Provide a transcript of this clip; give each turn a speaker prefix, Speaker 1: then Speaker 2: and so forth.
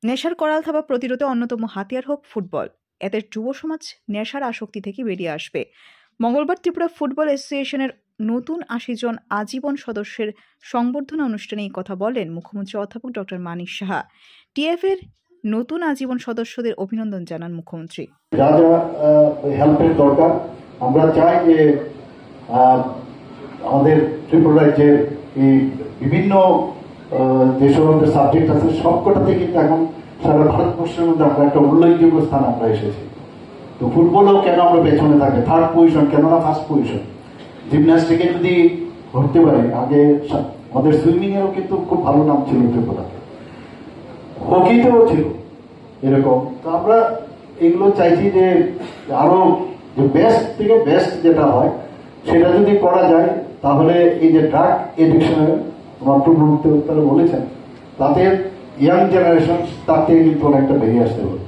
Speaker 1: নেশার করাল থাবা প্রতিরোধে অন্যতম হাতিয়ার হোক ফুটবল। এতে যুব সমাজ নেশার আসক্তি থেকে বেরিয়ে আসবে। মঙ্গলবার ত্রিপুরা ফুটবল অ্যাসোসিয়েশনের নতুন ৮০ জন আজীবন সদস্যের সংবর্ধনা অনুষ্ঠানে এই কথা বলেন মুখ্যমন্ত্রী অধ্যাপক ডক্টর মানিক সাহা। টিএফ এর নতুন আজীবন সদস্যদের অভিনন্দন জানান মুখ্যমন্ত্রী।
Speaker 2: যা যা হেল্পের দরকার আমরা চাই যে আমাদের ত্রিপুরা রাজ্যের এই বিভিন্ন যে সমস্ত সাবজেক্ট আছে সবকটাতে কিন্তু এখন সারা ভারতবর্ষের মধ্যে আমরা একটা উল্লেখযোগ্য স্থান আমরা এসেছি। তো ফুটবলও কেন আমরা পেছনে থাকি, থার্ড পজিশন কেন না ফার্স্ট পজিশন। জিমন্যাস্টিকে যদি ধরতে পারি, আগে আমাদের সুইমিং এরও কিন্তু খুব ভালো নাম ছিল ত্রিপুরাতে, হকিতেও ছিল এরকম। তো আমরা এগুলো চাইছি যে আরো যে বেস্ট থেকে বেস্ট যেটা হয় সেটা যদি করা যায় তাহলে এই যে ড্রাগ এডিকশনের প্রবণতা তারা বলেছেন তাতে ইয়াং জেনারেশন তার থেকে কিন্তু অনেকটা বেরিয়ে আসতে পারে।